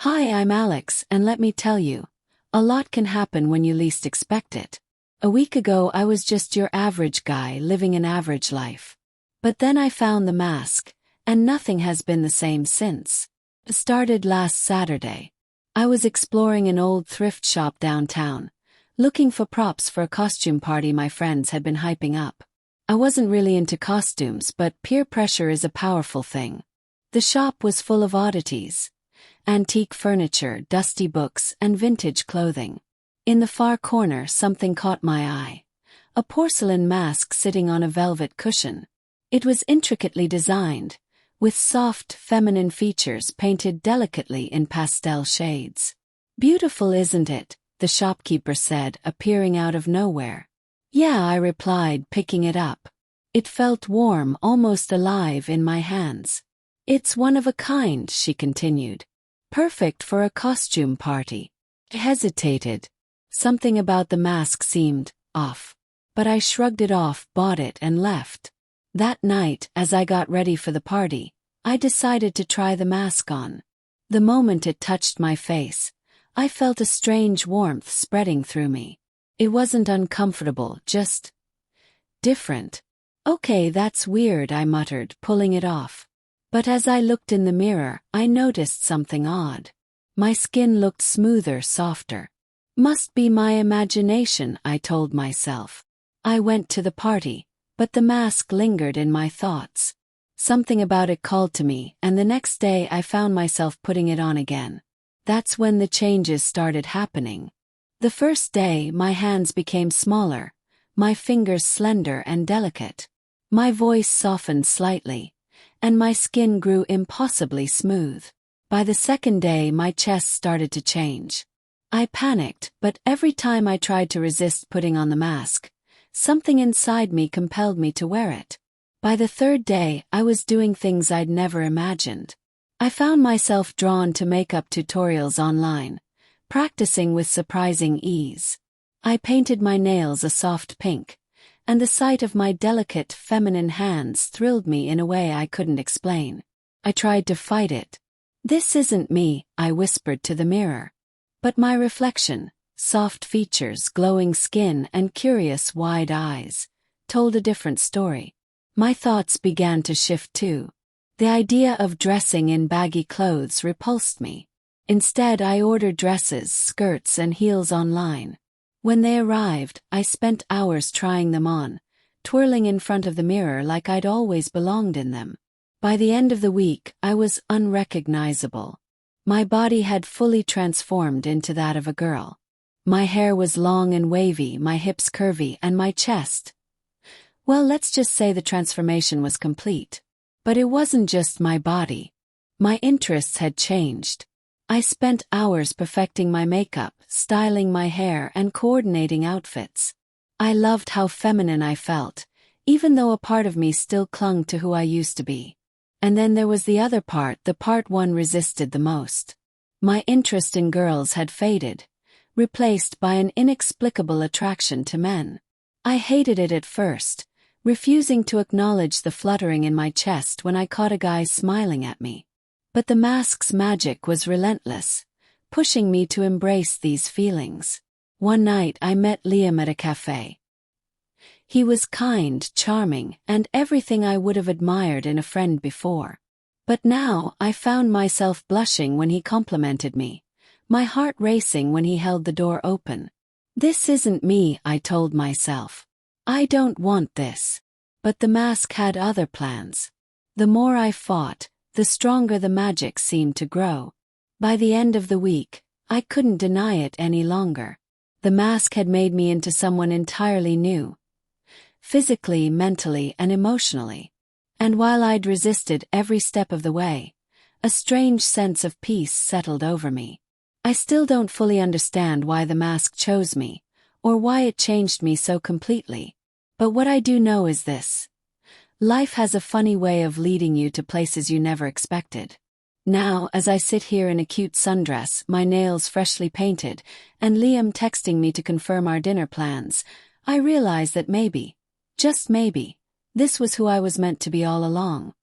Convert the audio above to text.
Hi, I'm Alex, and let me tell you, a lot can happen when you least expect it. A week ago, I was just your average guy living an average life. But then I found the mask, and nothing has been the same since. It started last Saturday. I was exploring an old thrift shop downtown, looking for props for a costume party my friends had been hyping up. I wasn't really into costumes, but peer pressure is a powerful thing. The shop was full of oddities. Antique furniture, dusty books, and vintage clothing. In the far corner, something caught my eye. A porcelain mask sitting on a velvet cushion. It was intricately designed, with soft, feminine features painted delicately in pastel shades. "Beautiful, isn't it?" the shopkeeper said, appearing out of nowhere. "Yeah," I replied, picking it up. It felt warm, almost alive in my hands. "It's one of a kind," she continued. "Perfect for a costume party." I hesitated. Something about the mask seemed off. But I shrugged it off, bought it, and left. That night, as I got ready for the party, I decided to try the mask on. The moment it touched my face, I felt a strange warmth spreading through me. It wasn't uncomfortable, just different. "Okay, that's weird," I muttered, pulling it off. But as I looked in the mirror, I noticed something odd. My skin looked smoother, softer. Must be my imagination, I told myself. I went to the party, but the mask lingered in my thoughts. Something about it called to me, and the next day I found myself putting it on again. That's when the changes started happening. The first day, my hands became smaller, my fingers slender and delicate. My voice softened slightly, and my skin grew impossibly smooth. By the second day, my chest started to change. I panicked, but every time I tried to resist putting on the mask, something inside me compelled me to wear it. By the third day, I was doing things I'd never imagined. I found myself drawn to makeup tutorials online, practicing with surprising ease. I painted my nails a soft pink, and the sight of my delicate, feminine hands thrilled me in a way I couldn't explain. I tried to fight it. "This isn't me," I whispered to the mirror. But my reflection, soft features, glowing skin, and curious wide eyes, told a different story. My thoughts began to shift too. The idea of dressing in baggy clothes repulsed me. Instead, I ordered dresses, skirts, and heels online. When they arrived, I spent hours trying them on, twirling in front of the mirror like I'd always belonged in them. By the end of the week, I was unrecognizable. My body had fully transformed into that of a girl. My hair was long and wavy, my hips curvy, and my chest. Well, let's just say the transformation was complete. But it wasn't just my body. My interests had changed. I spent hours perfecting my makeup, styling my hair, and coordinating outfits. I loved how feminine I felt, even though a part of me still clung to who I used to be. And then there was the other part, the part one resisted the most. My interest in girls had faded, replaced by an inexplicable attraction to men. I hated it at first, refusing to acknowledge the fluttering in my chest when I caught a guy smiling at me. But the mask's magic was relentless, pushing me to embrace these feelings. One night I met Liam at a cafe. He was kind, charming, and everything I would have admired in a friend before. But now I found myself blushing when he complimented me, my heart racing when he held the door open. "This isn't me," I told myself. "I don't want this." But the mask had other plans. The more I fought, the stronger the magic seemed to grow. By the end of the week, I couldn't deny it any longer. The mask had made me into someone entirely new. Physically, mentally, and emotionally. And while I'd resisted every step of the way, a strange sense of peace settled over me. I still don't fully understand why the mask chose me, or why it changed me so completely. But what I do know is this. Life has a funny way of leading you to places you never expected. Now, as I sit here in a cute sundress, my nails freshly painted, and Liam texting me to confirm our dinner plans, I realize that maybe, just maybe, this was who I was meant to be all along.